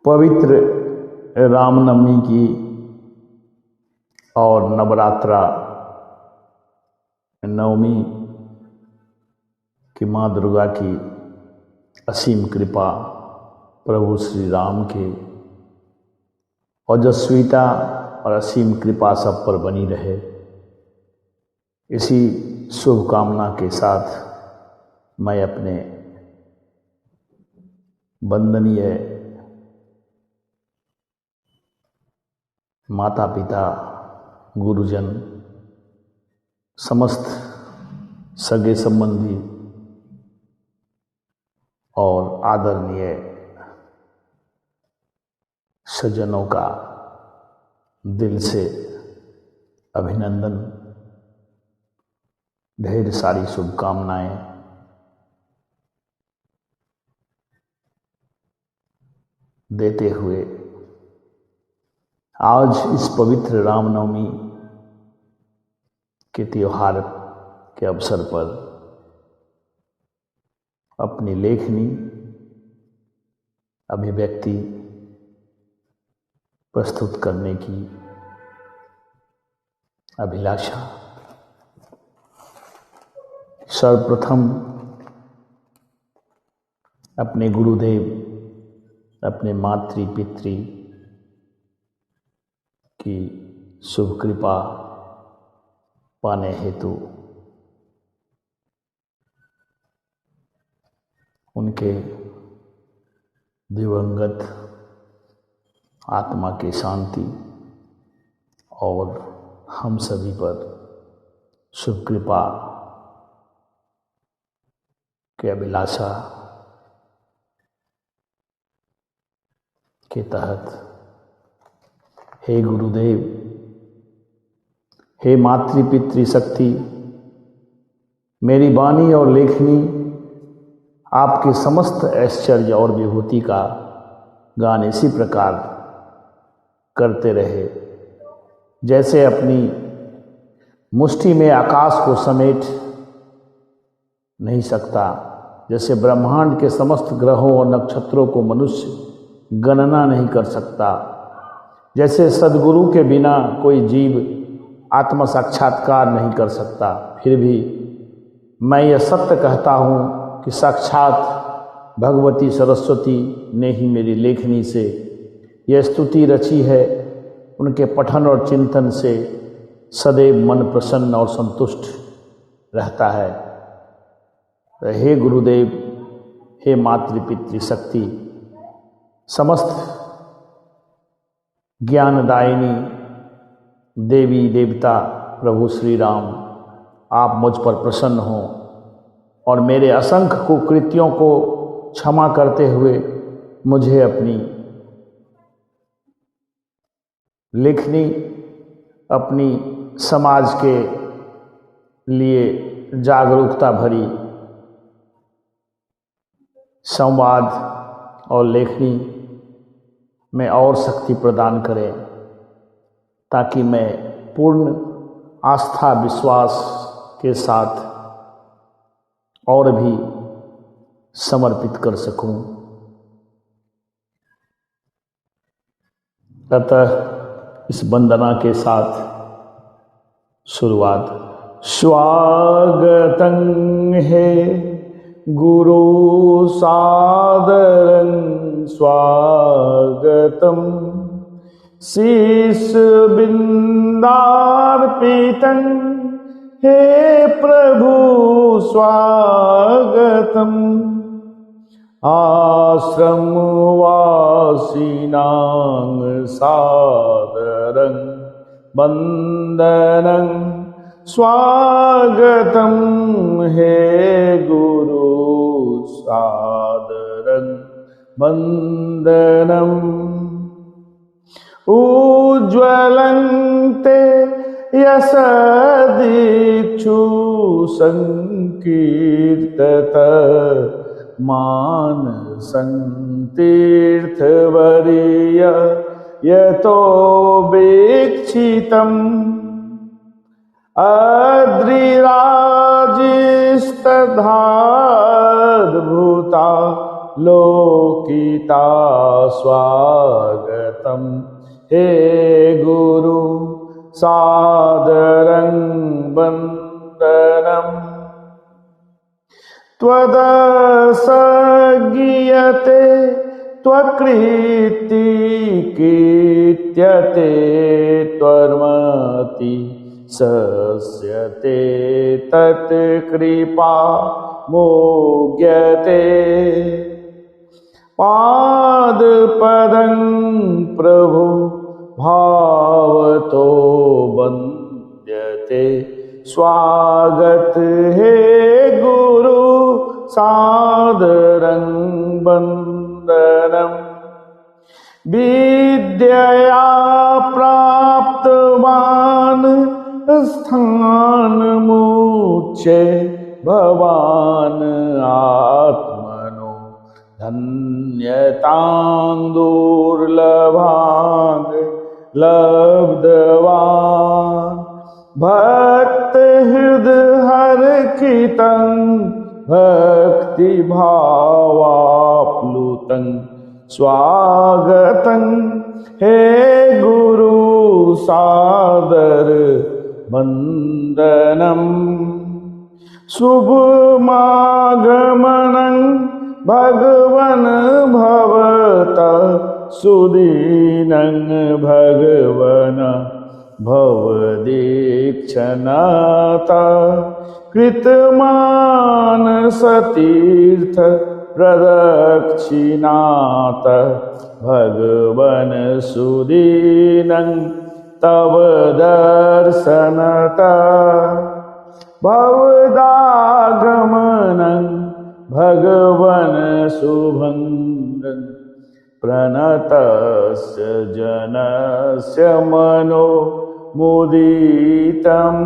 पवित्र रामनवमी की और नवरात्रा नवमी की माँ दुर्गा की असीम कृपा, प्रभु श्री राम के ओजस्विता और असीम कृपा सब पर बनी रहे। इसी शुभकामना के साथ मैं अपने वंदनीय माता पिता, गुरुजन, समस्त सगे संबंधी और आदरणीय सज्जनों का दिल से अभिनंदन, ढेर सारी शुभकामनाएं। देते हुए आज इस पवित्र रामनवमी के त्योहार के अवसर पर अपनी लेखनी अभिव्यक्ति प्रस्तुत करने की अभिलाषा। सर्वप्रथम अपने गुरुदेव, अपने मातृ पितृ की शुभ कृपा पाने हेतु उनके दिवंगत आत्मा की शांति और हम सभी पर शुभ कृपा के अभिलाषा के तहत, हे गुरुदेव, हे मातृ पितृ शक्ति, मेरी वाणी और लेखनी आपके समस्त ऐश्वर्य और विभूति का गान इसी प्रकार करते रहे जैसे अपनी मुट्ठी में आकाश को समेट नहीं सकता, जैसे ब्रह्मांड के समस्त ग्रहों और नक्षत्रों को मनुष्य गणना नहीं कर सकता, जैसे सद्गुरु के बिना कोई जीव आत्म साक्षात्कार नहीं कर सकता। फिर भी मैं यह सत्य कहता हूँ कि साक्षात भगवती सरस्वती ने ही मेरी लेखनी से यह स्तुति रची है। उनके पठन और चिंतन से सदैव मन प्रसन्न और संतुष्ट रहता है। हे गुरुदेव, हे मातृ पितृ शक्ति, समस्त ज्ञानदायिनी देवी देवता प्रभु श्री राम, आप मुझ पर प्रसन्न हों और मेरे असंख्य कुकृत्यों को क्षमा करते हुए मुझे अपनी लेखनी, अपनी समाज के लिए जागरूकता भरी संवाद और लेखनी में और शक्ति प्रदान करें, ताकि मैं पूर्ण आस्था विश्वास के साथ और भी समर्पित कर सकूं। अतः इस वंदना के साथ शुरुआत। स्वागतं हे गुरु सादरं स्वागतं, शीश बिंदार्पितं हे प्रभु स्वागतम्, आश्रमवासिनां सादरं वंदनं स्वागतं हे गुरु सादरं वंदनम्, उज्ज्वलन्ते यशदिक्षु संकीर्तत मानसं तीर्थवर्य यतो वीक्षितम्, अद्रिराजिस्तद्भुता लोकिता स्वागतम। हे गुरु सादरं वन्दनम्। त्वदसगीयते त्वकृति कीर्त्यते त्वर्मति सस्यते तत्कृपा मोग्यते। पादपदं प्रभु भावतो वन्द्यते। स्वागत हे गुरु सादरं वन्दनम्। विद्यया प्राप्तवान् स्थानमुच्य भवान् आत्मनो धन्यतां दुर्लभां लब्धवान्। भक्तहृदयहरखितं भक्तिभावाप्लुतं स्वागतं हे गुरु सादर वन्दनम्। शुभमागमनं भगवन् भवतः सुदीनं भगवन् भवदीक्षणता। कृतमानसतीर्थ प्रदक्षिणात भगवन् सुदीनं तव दर्शनता। भवदागमनं भगवन् शुभङ्गं प्रणतस्य जनस्य मनो मुदितं।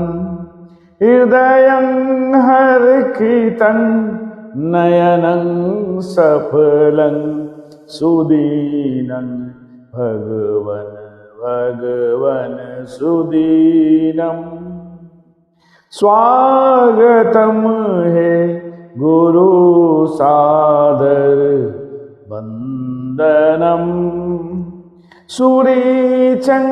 हृदयं हर्षितं नयनं सफलं सुदीनं भगवन् सुदीनम्। स्वागतं हे गुरु सादर वन्दनम्। सुरुचिं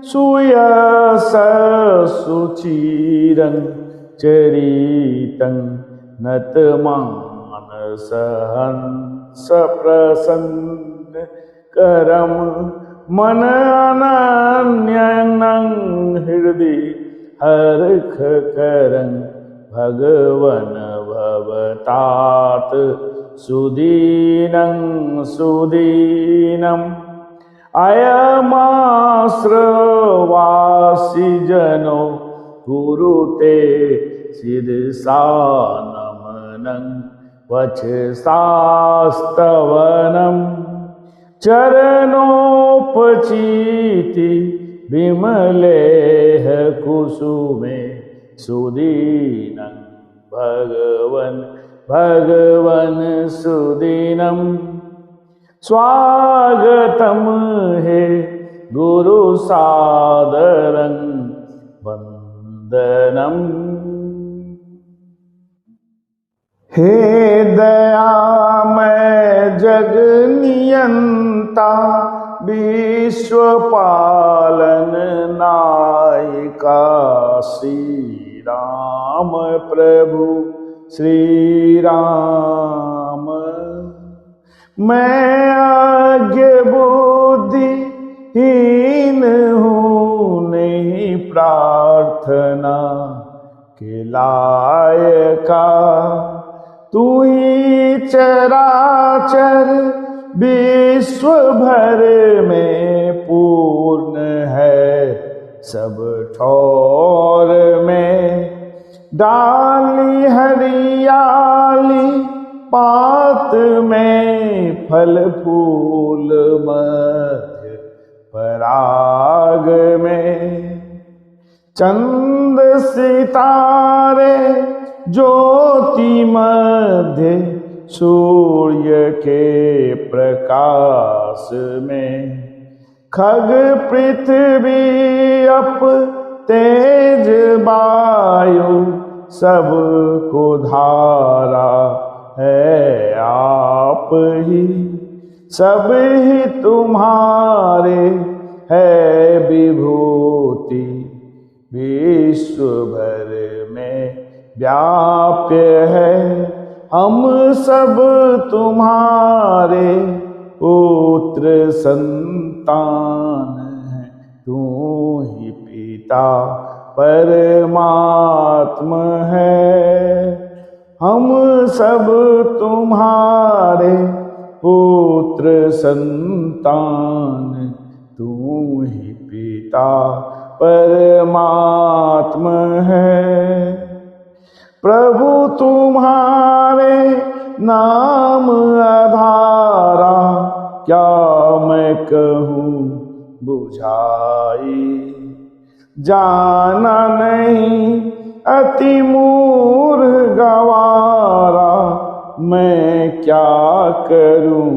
सुयशसुचिरं चरितं नतमानसहंसप्रसन्नकरं मन अनन्यं हृदि हर्षकरं भगवन् भवतात् सुदीनम्। अयमाश्रवासी जनो कुरुते शिरसा नमनं वचसास्तवनं। चरणोपचिति विमलेह कुसुमे सुदीनं भगवन् सुदीनम्। स्वागतं हे गुरु सादरं वन्दनम्। हे दयामय जगनियंता विश्वपालन नायका श्री राम प्रभु श्री राम। मैं अज्ञ बुद्धिहीन हूँ नहीं प्रार्थना के लायका। तू ही चराचर विश्व भर में पूर्ण है सब ठौर में। डाली हरियाली पात में फल फूल मध्य पराग में। चंद सितारे ज्योति मध्य सूर्य के प्रकाश में। खग पृथ्वी अप तेज वायु सबको धारा है आप ही, सब ही तुम्हारे है विभूति, विश्व भर में व्याप्य है। हम सब तुम्हारे पुत्र संतान हैं, तू ही पिता परमात्मा है। हम सब तुम्हारे पुत्र संतान, तू ही पिता परमात्मा है। प्रभु तुम्हारे नाम आधारा, क्या मैं कहूँ बुझाई। जाना नहीं अति मूर्ख गवारा, मैं क्या करूँ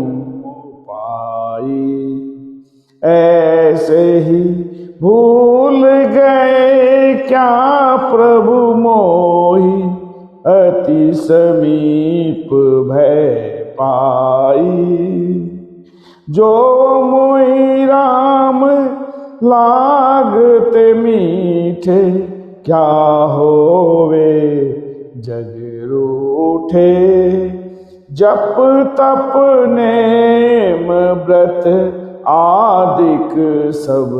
उपाय। ऐसे ही भूल गए क्या प्रभु मोहि, अति समीप भय पाई। जो मोहि राम लागते मीठे, क्या होवे जग रूठे। जप तप नेम व्रत आदिक सब,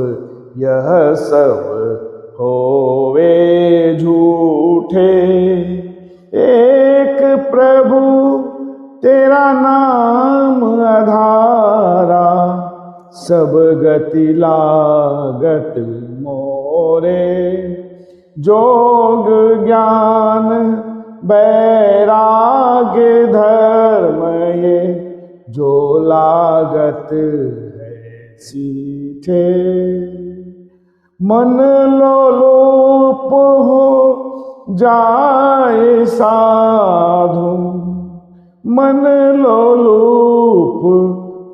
यह सब होवे झूठे। एक प्रभु तेरा नाम आधारा, सब गति लागत मोरे। जोग ज्ञान वैराग्य धर्म ये, जो लागत है सीठे। मन लोलुप हो जाए साधु, मन लोलुप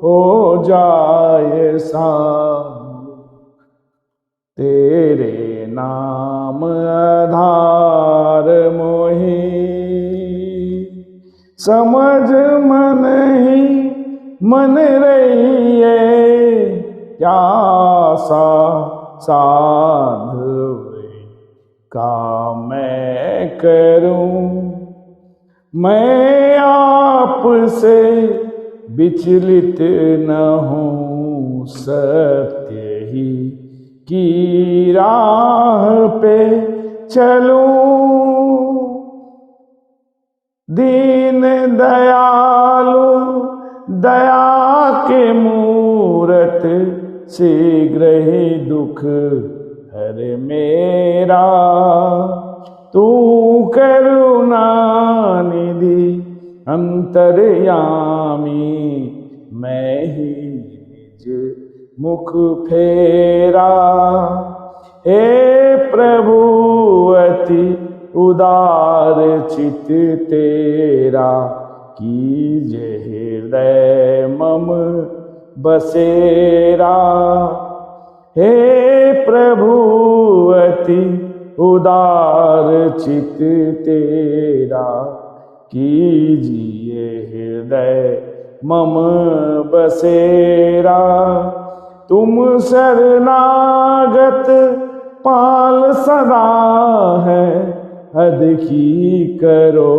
हो जाए साधु। तेरे नाम आधार मोहि, समझ मन ही मन रहिए। क्या साधु का मैं करूं, मैं आपसे विचलित न हूँ। सत्य ही की राह पे चलूं, दीन दयालु दया के मूरत, शीघ्र ही दुख हर मेरा। तू करुणा निधि अंतर्यामी, मैं ही निज मुख फेरा। हे प्रभु अति उदार चित तेरा, कीजे हृदय मम बसेरा। हे प्रभु अति उदार चित तेरा, कीजिए हृदय मम बसेरा। तुम शरणागत पाल सदा है, हद की करो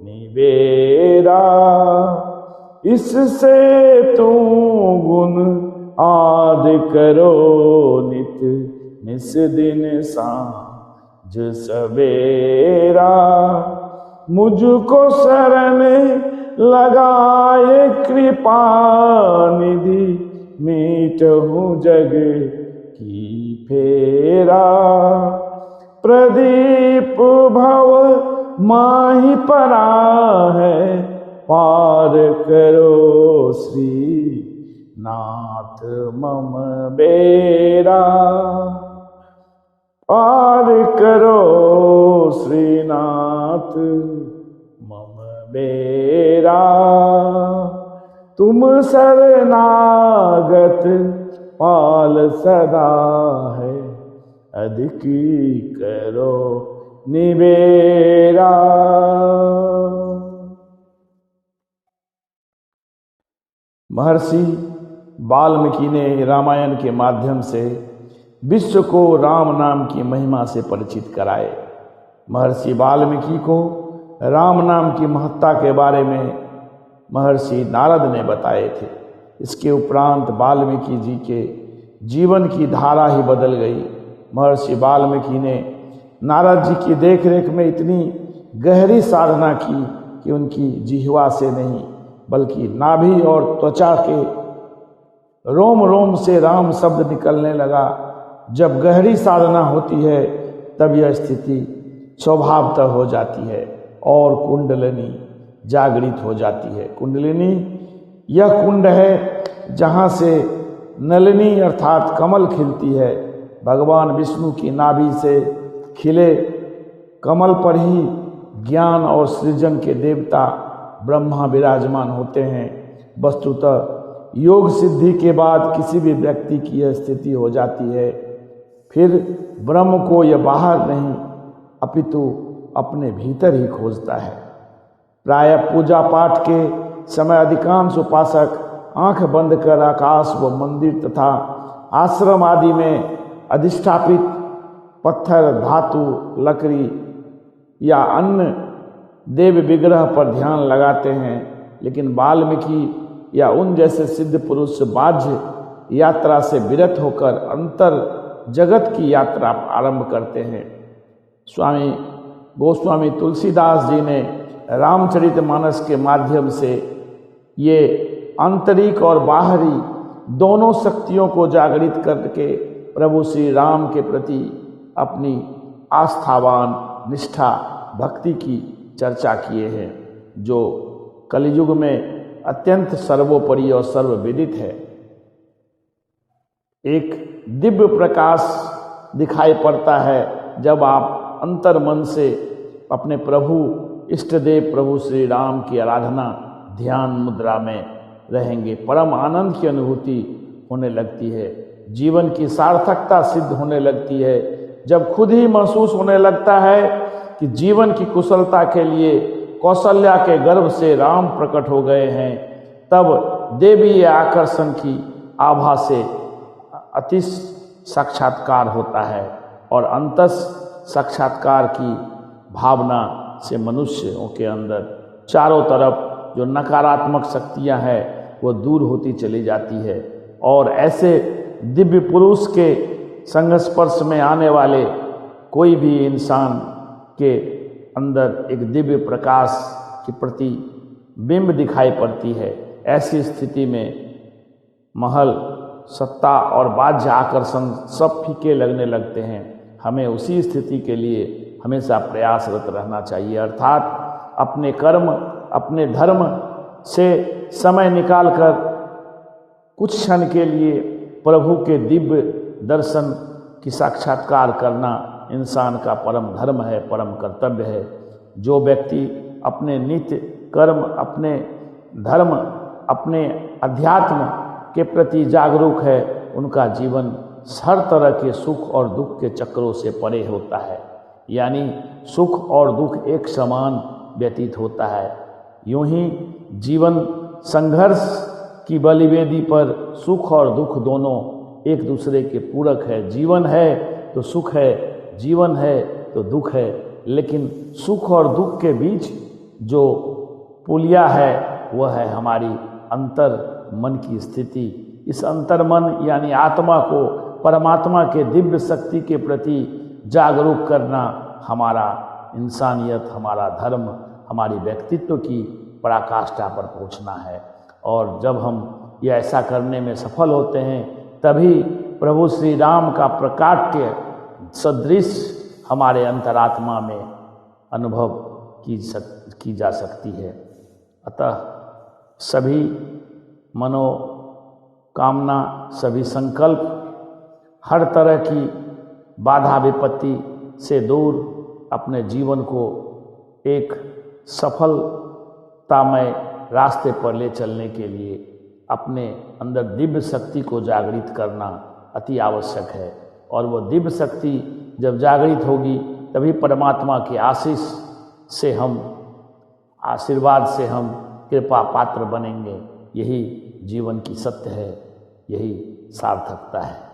निबेरा। इससे तू गुण आद करो नित, निस दिन सांझ सवेरा। मुझको शरण लगाए कृपा निधि, मीटहूँ जग की फेरा। प्रदीप भव माहि परा है, पार करो श्री नाथ मम बेरा। पार करो श्रीनाथ मम बेरा। तुम शरणागत पाल सदा है, अधिकी करो निबेरा। महर्षि वाल्मीकि ने रामायण के माध्यम से विश्व को राम नाम की महिमा से परिचित कराए। महर्षि वाल्मीकि को राम नाम की महत्ता के बारे में महर्षि नारद ने बताए थे। इसके उपरांत वाल्मीकि जी के जीवन की धारा ही बदल गई। महर्षि वाल्मीकि ने नारद जी की देखरेख में इतनी गहरी साधना की कि उनकी जिह्वा से नहीं बल्कि नाभि और त्वचा के रोम रोम से राम शब्द निकलने लगा। जब गहरी साधना होती है तब यह स्थिति स्वभावतः हो जाती है और कुंडलिनी जागृत हो जाती है। कुंडलिनी यह कुंड है जहाँ से नलिनी अर्थात कमल खिलती है। भगवान विष्णु की नाभि से खिले कमल पर ही ज्ञान और सृजन के देवता ब्रह्मा विराजमान होते हैं। वस्तुतः योग सिद्धि के बाद किसी भी व्यक्ति की यह स्थिति हो जाती है। फिर ब्रह्म को यह बाहर नहीं अपितु अपने भीतर ही खोजता है। प्राय पूजा पाठ के समय अधिकांश उपासक आंख बंद कर आकाश व मंदिर तथा आश्रम आदि में अधिष्ठापित पत्थर, धातु, लकड़ी या अन्य देव विग्रह पर ध्यान लगाते हैं। लेकिन वाल्मीकि या उन जैसे सिद्ध पुरुष बाह्य यात्रा से विरत होकर अंतर जगत की यात्रा आरंभ करते हैं। स्वामी गोस्वामी तुलसीदास जी ने रामचरितमानस के माध्यम से ये आंतरिक और बाहरी दोनों शक्तियों को जागृत करके प्रभु श्री राम के प्रति अपनी आस्थावान निष्ठा भक्ति की चर्चा किए हैं, जो कलियुग में अत्यंत सर्वोपरि और सर्वविदित है। एक दिव्य प्रकाश दिखाई पड़ता है जब आप अंतर मन से अपने प्रभु इष्ट देव प्रभु श्री राम की आराधना ध्यान मुद्रा में रहेंगे। परम आनंद की अनुभूति होने लगती है, जीवन की सार्थकता सिद्ध होने लगती है। जब खुद ही महसूस होने लगता है कि जीवन की कुशलता के लिए कौशल्या के गर्भ से राम प्रकट हो गए हैं, तब देवीय आकर्षण की आभा से अति साक्षात्कार होता है और अंतस साक्षात्कार की भावना से मनुष्यों के अंदर चारों तरफ जो नकारात्मक शक्तियां हैं वो दूर होती चली जाती है और ऐसे दिव्य पुरुष के संस्पर्श में आने वाले कोई भी इंसान के अंदर एक दिव्य प्रकाश की प्रति बिंब दिखाई पड़ती है। ऐसी स्थिति में महल, सत्ता और बाह्य आकर्षण सब फीके लगने लगते हैं। हमें उसी स्थिति के लिए हमेशा प्रयासरत रहना चाहिए, अर्थात अपने कर्म अपने धर्म से समय निकालकर कुछ क्षण के लिए प्रभु के दिव्य दर्शन की साक्षात्कार करना इंसान का परम धर्म है, परम कर्तव्य है। जो व्यक्ति अपने नित्य कर्म, अपने धर्म, अपने अध्यात्म के प्रति जागरूक है, उनका जीवन हर तरह के सुख और दुख के चक्रों से परे होता है। यानी सुख और दुख एक समान व्यतीत होता है। यूं ही जीवन संघर्ष की बलिवेदी पर सुख और दुख दोनों एक दूसरे के पूरक है। जीवन है तो सुख है, जीवन है तो दुख है, लेकिन सुख और दुख के बीच जो पुलिया है वह है हमारी अंतर मन की स्थिति। इस अंतर मन यानी आत्मा को परमात्मा के दिव्य शक्ति के प्रति जागरूक करना हमारा इंसानियत, हमारा धर्म, हमारी व्यक्तित्व की पराकाष्ठा पर पहुंचना है। और जब हम ये ऐसा करने में सफल होते हैं तभी प्रभु श्री राम का प्रकाट्य सदृश हमारे अंतरात्मा में अनुभव की जा सकती है। अतः सभी मनोकामना, सभी संकल्प, हर तरह की बाधा विपत्ति से दूर अपने जीवन को एक सफलतामय रास्ते पर ले चलने के लिए अपने अंदर दिव्य शक्ति को जागृत करना अति आवश्यक है। और वो दिव्य शक्ति जब जागृत होगी तभी परमात्मा के आशीष से हम, आशीर्वाद से हम कृपा पात्र बनेंगे यही जीवन की सत्य है, यही सार्थकता है।